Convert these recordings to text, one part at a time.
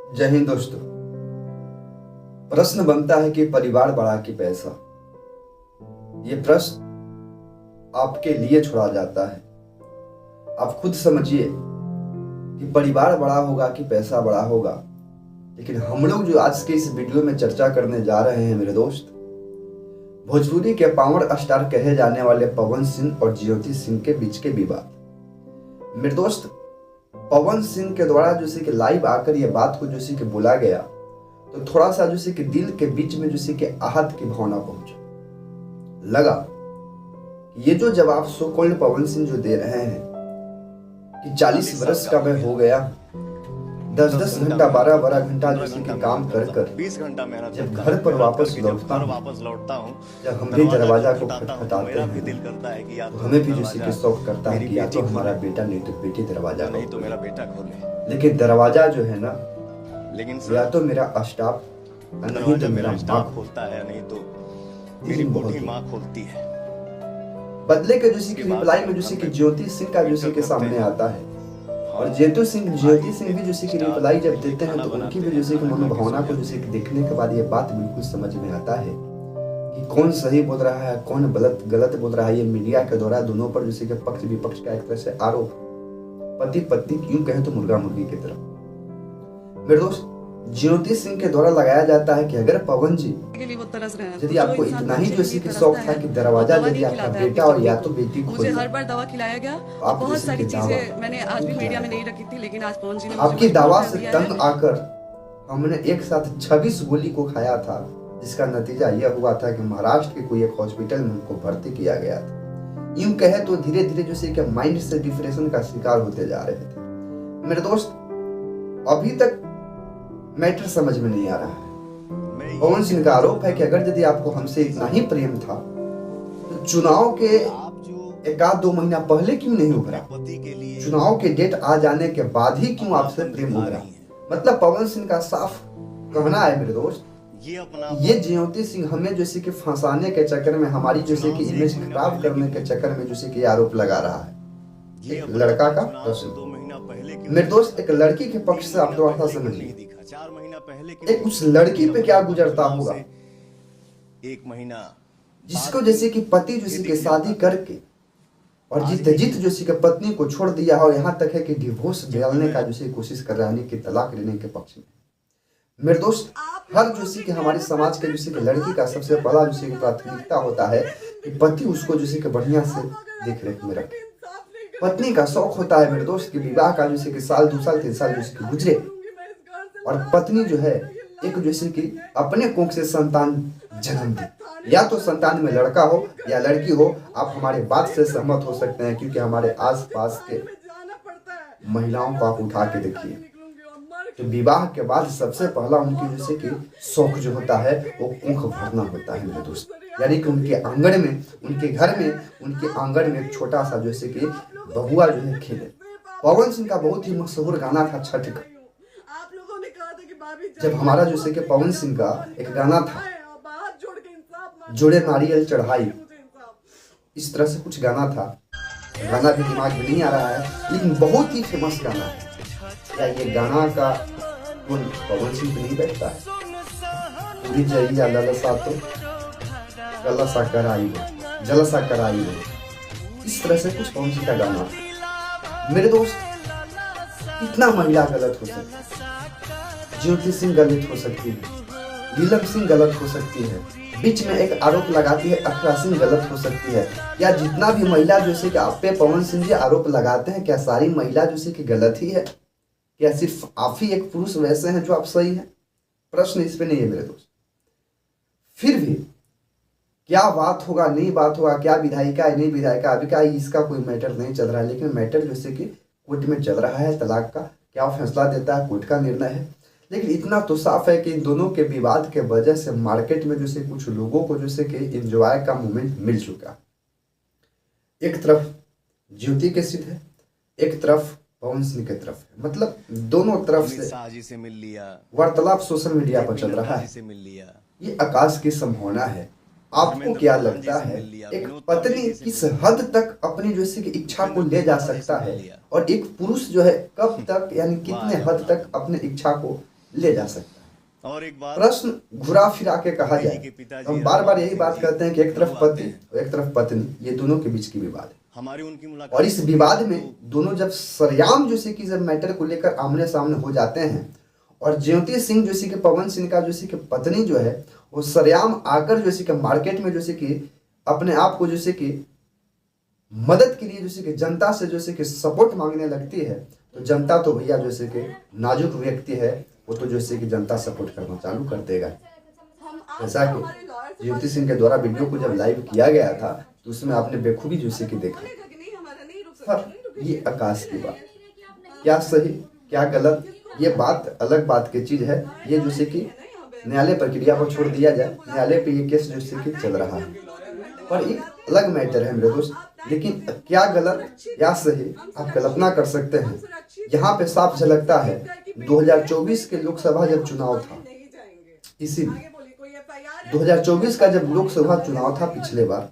जय हिंद दोस्तों। प्रश्न बनता है कि परिवार बड़ा कि पैसा। ये प्रश्न आपके लिए छोड़ा जाता है। आप खुद समझिए कि परिवार बड़ा होगा कि पैसा बड़ा होगा। लेकिन हम लोग जो आज के इस वीडियो में चर्चा करने जा रहे हैं मेरे दोस्त, भोजपुरी के पावर स्टार कहे जाने वाले पवन सिंह और ज्योति सिंह के बीच के विवाद। मेरे दोस्त, पवन सिंह के द्वारा जो कि लाइव आकर ये बात को जो कि बोला गया तो थोड़ा सा जो कि दिल के बीच में जो कि आहत की भावना पहुंचा। लगा ये जो जवाब सो कॉल्ड पवन सिंह जो दे रहे हैं कि 40 वर्ष का मैं हो गया, 10-10 घंटा 12-12 घंटा जो कि काम कर कर 20 घंटा मेहनत जब घर पर वापस लौटता हूँ, जब हम भी दरवाजा को खटखटाते हैं दिल करता है कि या तो हमें भी जो कि शौक करता है कि या तो हमारा बेटा नहीं तो बेटी दरवाजा नहीं तो मेरा बेटा खोले। लेकिन दरवाजा जो है ना, लेकिन या तो मेरा स्टाफ नहीं तो मेरा माँ खोलता है, नहीं तो मेरी बूढ़ी माँ खोलती है। बदले के जो कि रिप्लाई में जो कि ज्योति सिंह का जो कि सामने आता है और ज्योति सिंह भी जो कि रिप्लाई जब देते हैं तो उनकी भी जो कि मनोभावना को जो कि देखने के बाद ये बात बिल्कुल समझ में आता है कि कौन सही बोल रहा है, कौन गलत बोल रहा है। ये मीडिया के द्वारा दोनों पर जो कि पक्ष विपक्ष का एक तरह से आरोप, पति पत्नी यूं कहे तो मुर्गा मुर्गी की तरह। मेरे दोस्त, ज्योति सिंह के द्वारा लगाया जाता है कि अगर पवन जी यदि आपको इतना ही जो कि शौक था कि दरवाजा यदि आपका बेटा और या तो बेटी मुझे हर बार दवा खिलाया गया। बहुत सारी चीजें मैंने आज भी मीडिया में नहीं रखी थी, लेकिन आज पवन जी ने आपकी दावा से तंग आकर हमने एक साथ 26 गोली को खाया था, जिसका नतीजा यह हुआ था कि महाराष्ट्र के कोई एक हॉस्पिटल में उनको भर्ती किया गया था। यूं कहे तो धीरे धीरे जो कि माइंड से डिप्रेशन का शिकार होते जा रहे थे। मेरे दोस्त, अभी तक मैटर समझ में नहीं आ रहा है। पवन सिंह का आरोप है कि अगर यदि आपको हमसे इतना ही प्रेम था तो चुनाव के 1-2 महीना पहले क्यों नहीं उभरा? चुनाव के डेट आ जाने के बाद ही क्यों आपसे प्रेम उभरा? मतलब पवन सिंह का साफ कहना है मेरे दोस्त, ये ज्योति सिंह हमें जैसे कि फंसाने के चक्कर में, हमारी जैसे कि इमेज खराब करने के चक्कर में जैसे कि आरोप लगा रहा है। एक लड़का का प्रश्न। मेरे दोस्त, एक लड़की के पक्ष से आप थोड़ा सा समझिए, एक उस लड़की पे क्या गुजरता होगा 1 महीना जिसको जैसे कि पति जैसे कि शादी करके और जीत जैसे कि पत्नी को छोड़ दिया और यहाँ तक है कि डिवोर्स डालने का जैसे कोशिश कर रहा है कि तलाक लेने के पक्ष में। मेरे दोस्त, हर जैसे कि हमारे समाज के जैसे कि लड़की का सबसे बड़ा जैसे कि प्राथमिकता होता है कि पति उसको जैसे कि बढ़िया से देख रेख में रखे। पत्नी का शौक होता है मेरे दोस्त कि विवाह का जैसे कि 1 साल 2 साल 3 साल जैसे कि गुजरे और पत्नी जो है एक जैसे कि अपने कोख से संतान जन्म दे। या तो संतान में लड़का हो या लड़की हो। आप हमारे बात से सहमत हो सकते हैं क्योंकि हमारे आसपास के महिलाओं को आप उठा के देखिए तो विवाह के बाद सबसे पहला उनकी जैसे कि शौक जो होता है वो कोख भरना होता है मेरे दोस्त। यानी कि उनके आंगन में, उनके घर में, उनके आंगन में एक छोटा सा जैसे कि बहुआ जो है खेले। पवन सिंह का बहुत ही मशहूर गाना था छठ का। जब हमारा जैसे कि पवन सिंह का एक गाना था, जोड़े नारियल चढ़ाई, इस तरह से कुछ गाना था। गाना भी दिमाग में नहीं आ रहा है, लेकिन बहुत ही फेमस गाना है। क्या ये गाना का गुण पवन सिंह पे नहीं बैठता है? पूरी जरिया ललसा तो गलसा कराई हो, जलसा कराई हो, इस तरह से कुछ पवन सिंह का गाना था। मेरे दोस्त, कितना महिला गलत हो सकती है, ज्योति सिंह गलत हो सकती है, नीलम सिंह गलत हो सकती है, बीच में एक आरोप लगाती है अखरा सिंह गलत हो सकती है। या जितना भी महिला जैसे कि आप पे पवन सिंह जी आरोप लगाते हैं, क्या सारी महिला जैसे कि गलत ही है? क्या सिर्फ आप ही एक पुरुष वैसे हैं जो आप सही हैं? प्रश्न इस पे नहीं है मेरे दोस्त। फिर भी क्या बात होगा, नहीं बात होगा, क्या विधायिका है, नहीं विधायिका, अभी का इसका कोई मैटर नहीं चल रहा है। लेकिन मैटर जैसे कि कोर्ट में चल रहा है, तलाक का क्या फैसला देता है कोर्ट का निर्णय है। लेकिन इतना तो साफ है कि इन दोनों के विवाद के वजह से मार्केट में जैसे कुछ लोगों को जैसे कि एंजॉय का मोमेंट मिल चुका। एक तरफ ज्योति के सिद्ध है, एक तरफ पवन सिंह की तरफ है। मतलब दोनों तरफ से मिल लिया, वार्तालाप सोशल मीडिया पर चल रहा है। ये आकाश की संभावना है। आपको क्या लगता है एक पत्नी किस हद तक अपनी जैसे कि इच्छा को ले जा सकता है और एक पुरुष जो है कब तक, यानी कितने हद तक अपने इच्छा को ले जा सकता है। और एक बात, प्रश्न घुरा फिरा के कहा बेटी जाए के पिताजी तो हम बार बार यही राम बात सिंह करते हैं कि एक तरफ दोनों पति आते हैं। और एक तरफ पत्नी, ये दोनों के बीच की विवाद है। हमारी उनकी मुलाकात और इस होती विवाद है में तो दोनों जब सरेआम जोशी की जब मैटर को लेकर आमने सामने हो जाते हैं और ज्योति सिंह जोशी के पवन सिंह का जोशी की पत्नी जो है वो सरेआम आकर जोशी के मार्केट में जोशी की अपने आप को जोशी की मदद के लिए जोशी की जनता से जोशी की सपोर्ट मांगने लगती है, तो जनता तो भैया जोशी के नाजुक व्यक्ति है, वो तो जोशी की जनता सपोर्ट करना चालू कर देगा। जैसा कि ज्योति सिंह के द्वारा वीडियो को जब लाइव किया गया था तो उसमें आपने बेखूबी जोशी की देखा। पर ये आकाश की बात, क्या सही क्या गलत ये बात अलग बात की चीज है। ये जोशी की न्यायालय प्रक्रिया को छोड़ दिया जाए, न्यायालय पे ये केस जोशी की चल रहा है, पर एक अलग मैटर है मेरे दोस्त। लेकिन क्या गलत या सही आप कल्पना कर सकते हैं। यहाँ पे साफ झलकता है 2024 के लोकसभा जब चुनाव था, इसीलिए 2024 का जब लोकसभा चुनाव था पिछले बार,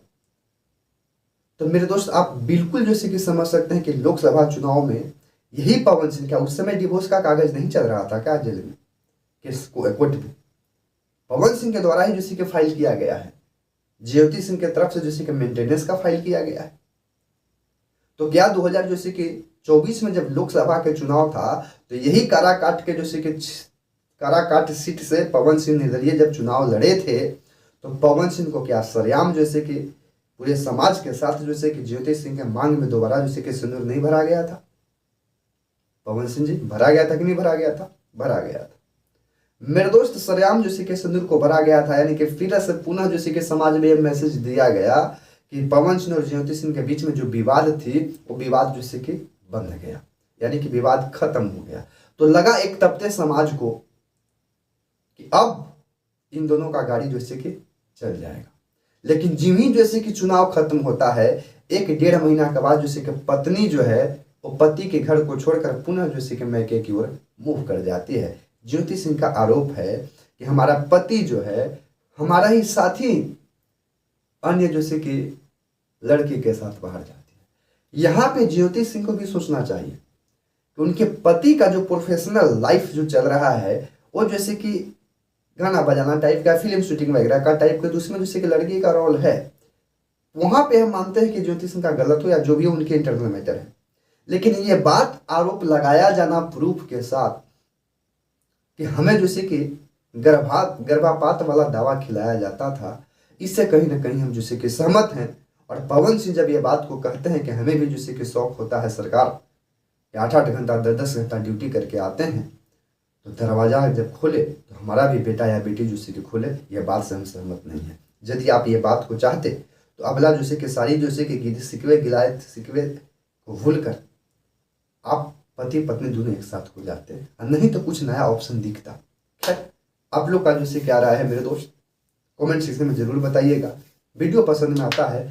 तो मेरे दोस्त आप बिल्कुल जैसे कि समझ सकते हैं कि लोकसभा चुनाव में यही पवन सिंह, क्या उस समय डिवोर्स का कागज नहीं चल रहा था क्या जेल में, केस कोर्ट में पवन सिंह के द्वारा ही जैसे कि फाइल किया गया है, ज्योति सिंह के तरफ से जैसे कि मेंटेनेंस का फाइल किया गया है। तो क्या 2024 में जब लोकसभा के चुनाव था तो यही काराकाट के जैसे कि काराकाट सीट से पवन सिंह निर्दलीय जब चुनाव लड़े थे तो पवन सिंह को क्या सरेआम जैसे कि पूरे समाज के साथ जैसे कि ज्योति सिंह के मांग में दोबारा जैसे कि सिंदूर नहीं भरा गया था? पवन सिंह जी भरा गया था कि नहीं भरा गया था? भरा गया था मेरे दोस्त, सरेआम जैसे कि सिंदूर को भरा गया था। यानी कि फिर से पुनः जैसे कि समाज में यह मैसेज दिया गया कि पवन सिंह और ज्योति सिंह के बीच में जो विवाद थी वो विवाद जैसे कि बंध गया, यानी कि विवाद खत्म हो गया। तो लगा एक तबते समाज को कि अब इन दोनों का गाड़ी जैसे कि चल जाएगा। लेकिन जिम ही जैसे कि चुनाव खत्म होता है, 1-1.5 महीना के बाद जैसे कि पत्नी जो है वो पति के घर को छोड़कर पुनः जैसे कि मैके की ओर मूव कर जाती है। ज्योति सिंह का आरोप है कि हमारा पति जो है हमारा ही साथी अन्य जैसे कि लड़की के साथ बाहर जाती है। यहाँ पे ज्योति सिंह को भी सोचना चाहिए कि उनके पति का जो प्रोफेशनल लाइफ जो चल रहा है वो जैसे कि गाना बजाना टाइप का, फिल्म शूटिंग वगैरह का टाइप का, तो उसमें जैसे कि लड़की का रोल है। वहां पे हम मानते हैं कि ज्योति सिंह का गलत हो या जो भी हो, उनके इंटरनल मैटर है। लेकिन ये बात आरोप लगाया जाना प्रूफ के साथ कि हमें जैसे कि गर्भापात वाला दवा खिलाया जाता था, इससे कहीं ना कहीं हम जैसे कि सहमत हैं। और पवन सिंह जब ये बात को कहते हैं कि हमें भी जैसे कि शौक होता है सरकार कि 8-8 घंटा 10-10 घंटा ड्यूटी करके आते हैं, तो दरवाजा जब खोले तो हमारा भी बेटा या बेटी जैसे कि खोले, यह बात से हम सहमत नहीं है। यदि आप ये बात को चाहते तो अगला जैसे कि सारी जैसे कि सिकवे गिलायत सिकवे को भूल कर आप पति पत्नी दोनों एक साथ हो जाते, और नहीं तो कुछ नया ऑप्शन दिखता। खैर, आप लोग का जैसे क्या राय है मेरे दोस्त, कमेंट सेक्शन में जरूर बताइएगा। वीडियो पसंद में आता है